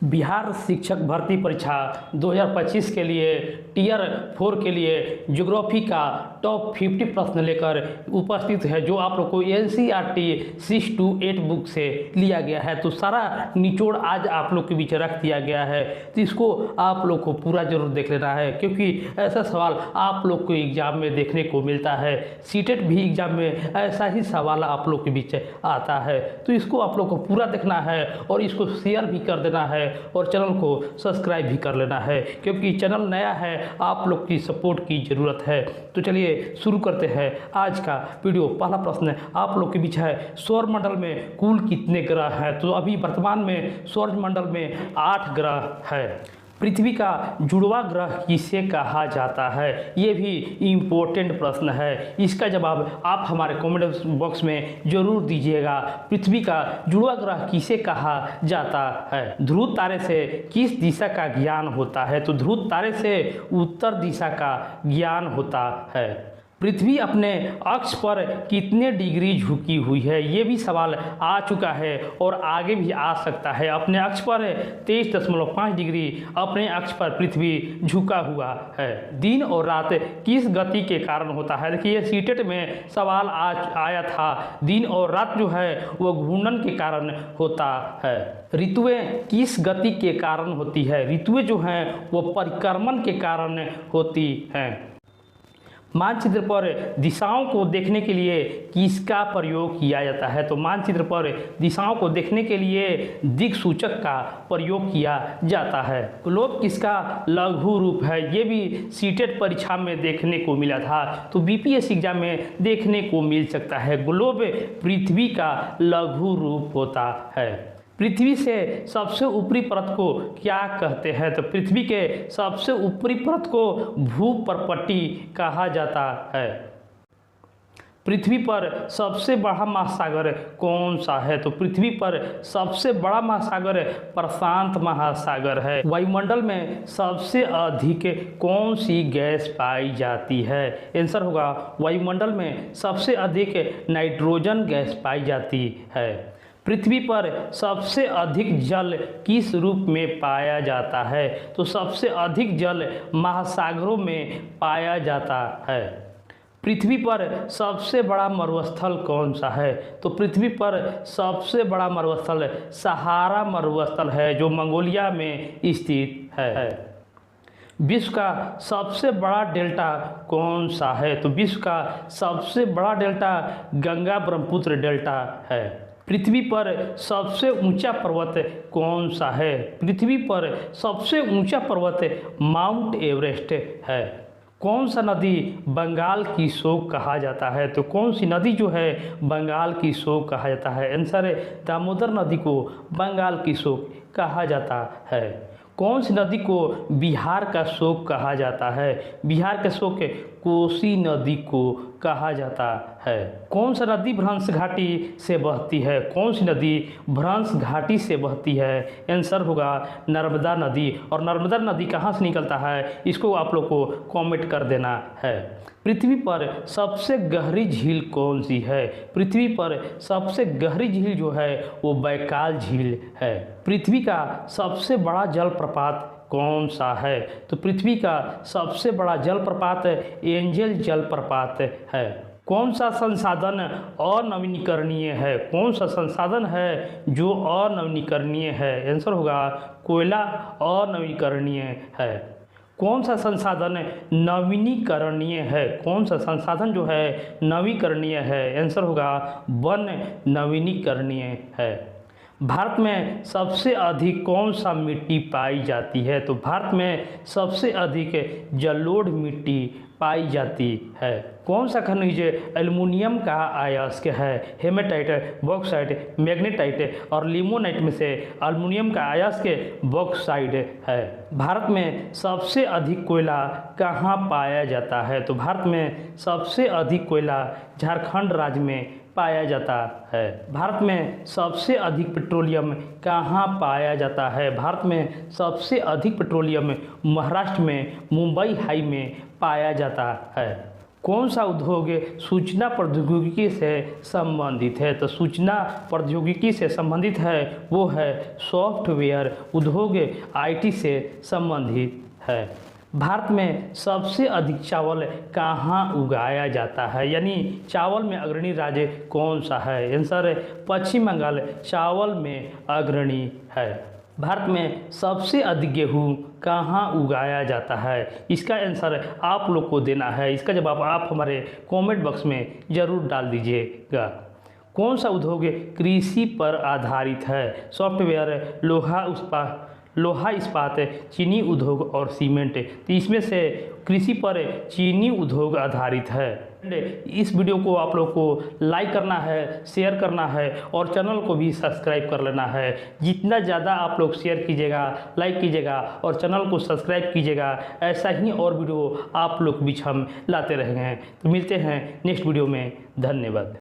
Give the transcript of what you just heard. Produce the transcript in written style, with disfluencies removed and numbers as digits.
बिहार शिक्षक भर्ती परीक्षा 2025 के लिए टियर 4 के लिए ज्योग्राफी का टॉप 50 प्रश्न लेकर उपस्थित है, जो आप लोग को NCERT 6 to 8 बुक से लिया गया है। तो सारा निचोड़ आज आप लोग के बीच रख दिया गया है, तो इसको आप लोग को पूरा जरूर देख लेना है, क्योंकि ऐसा सवाल आप लोग को एग्जाम में देखने को मिलता है। सीटेट भी एग्जाम में ऐसा ही सवाल आप लोग के बीच आता है, तो इसको आप लोग को पूरा देखना है और इसको शेयर भी कर देना है और चैनल को सब्सक्राइब भी कर लेना है, क्योंकि चैनल नया है, आप लोग की सपोर्ट की ज़रूरत है। तो चलिए शुरू करते हैं आज का वीडियो। पहला प्रश्न आप लोग के बीच है, सौरमंडल में कुल कितने ग्रह हैं? तो अभी वर्तमान में सौरमंडल में 8 ग्रह है। पृथ्वी का जुड़वा ग्रह किसे कहा जाता है? ये भी इम्पोर्टेंट प्रश्न है, इसका जवाब आप हमारे कमेंट बॉक्स में ज़रूर दीजिएगा। पृथ्वी का जुड़वा ग्रह किसे कहा जाता है? ध्रुव तारे से किस दिशा का ज्ञान होता है? तो ध्रुव तारे से उत्तर दिशा का ज्ञान होता है। पृथ्वी अपने अक्ष पर कितने डिग्री झुकी हुई है? ये भी सवाल आ चुका है और आगे भी आ सकता है। अपने अक्ष पर 23.5 डिग्री अपने अक्ष पर पृथ्वी झुका हुआ है। दिन और रात किस गति के कारण होता है? देखिए, सीटेट में सवाल आया था, दिन और रात जो है वो घूर्णन के कारण होता है। ऋतुएं किस गति के कारण होती है? ऋतुएं जो हैं वो परिक्रमण के कारण होती हैं। मानचित्र पर दिशाओं को देखने के लिए किसका प्रयोग किया जाता है? तो मानचित्र पर दिशाओं को देखने के लिए दिक्सूचक का प्रयोग किया जाता है। ग्लोब किसका लघु रूप है? ये भी सीटेट परीक्षा में देखने को मिला था, तो BPSC एग्जाम में देखने को मिल सकता है। ग्लोब पृथ्वी का लघु रूप होता है। पृथ्वी से सबसे ऊपरी परत को क्या कहते हैं? तो पृथ्वी के सबसे ऊपरी परत को भूपर्पट्टी कहा जाता है। पृथ्वी पर सबसे बड़ा महासागर कौन सा है? तो पृथ्वी पर सबसे बड़ा महासागर प्रशांत महासागर है। वायुमंडल में सबसे अधिक कौन सी गैस पाई जाती है? आंसर होगा वायुमंडल में सबसे अधिक नाइट्रोजन गैस पाई जाती है। पृथ्वी पर सबसे अधिक जल किस रूप में पाया जाता है? तो सबसे अधिक जल महासागरों में पाया जाता है। पृथ्वी पर सबसे बड़ा मरुस्थल कौन सा है? तो पृथ्वी पर सबसे बड़ा मरुस्थल सहारा मरुस्थल है, जो मंगोलिया में स्थित है। विश्व का सबसे बड़ा डेल्टा कौन सा है? तो विश्व का सबसे बड़ा डेल्टा गंगा ब्रह्मपुत्र डेल्टा है। पृथ्वी पर सबसे ऊंचा पर्वत कौन सा है? पृथ्वी पर सबसे ऊंचा पर्वत माउंट एवरेस्ट है। कौन सा नदी बंगाल की शोक कहा जाता है? तो कौन सी नदी जो है बंगाल की शोक कहा जाता है? आंसर है दामोदर नदी को बंगाल की शोक कहा जाता है। कौन सी नदी को बिहार का शोक कहा जाता है? बिहार का शोक कोसी नदी को कहा जाता है। कौन सा नदी भ्रंश घाटी से बहती है? कौन सी नदी भ्रंश घाटी से बहती है? आंसर होगा नर्मदा नदी। और नर्मदा नदी कहाँ से निकलता है, इसको आप लोग को कमेंट कर देना है। पृथ्वी पर सबसे गहरी झील कौन सी है? पृथ्वी पर सबसे गहरी झील जो है वो बैकाल झील है। पृथ्वी का सबसे बड़ा जलप्रपात कौन सा है? तो पृथ्वी का सबसे बड़ा जलप्रपात एंजल जलप्रपात है। कौन सा संसाधन अनवीनीकरणीय है? कौन सा संसाधन है जो अनवीनीकरणीय है? आंसर होगा कोयला अनवीनीकरणीय है। कौन सा संसाधन नवीनीकरणीय है? कौन सा संसाधन जो है नवीकरणीय है? आंसर होगा वन नवीनीकरणीय है। भारत में सबसे अधिक कौन सा मिट्टी पाई जाती है? तो भारत में सबसे अधिक जलोढ़ मिट्टी पाई जाती है। कौन सा खनिज एल्युमिनियम का अयस्क है? हेमेटाइट, बॉक्साइट, मैग्नेटाइट और लिमोनाइट में से एल्युमिनियम का अयस्क बॉक्साइट है। भारत में सबसे अधिक कोयला कहाँ पाया जाता है? तो भारत में सबसे अधिक कोयला झारखंड राज्य में पाया जाता है। भारत में सबसे अधिक पेट्रोलियम कहाँ पाया जाता है? भारत में सबसे अधिक पेट्रोलियम महाराष्ट्र में मुंबई हाई में पाया जाता है। कौन सा उद्योग सूचना प्रौद्योगिकी से संबंधित है? तो सूचना प्रौद्योगिकी से संबंधित है वो है सॉफ्टवेयर उद्योग, आईटी से संबंधित है। भारत में सबसे अधिक चावल कहाँ उगाया जाता है, यानी चावल में अग्रणी राज्य कौन सा है? आंसर पश्चिम बंगाल चावल में अग्रणी है। भारत में सबसे अधिक गेहूँ कहाँ उगाया जाता है? इसका आंसर आप लोग को देना है। इसका जवाब आप हमारे कमेंट बॉक्स में ज़रूर डाल दीजिएगा। कौन सा उद्योग कृषि पर आधारित है? सॉफ्टवेयर, लोहा इस्पात, चीनी उद्योग और सीमेंट। तो इसमें से कृषि पर चीनी उद्योग आधारित है। इस वीडियो को आप लोग को लाइक करना है, शेयर करना है और चैनल को भी सब्सक्राइब कर लेना है। जितना ज़्यादा आप लोग शेयर कीजिएगा, लाइक कीजिएगा और चैनल को सब्सक्राइब कीजिएगा, ऐसा ही और वीडियो आप लोग बीच हम लाते रहेंगे। तो मिलते हैं नेक्स्ट वीडियो में। धन्यवाद।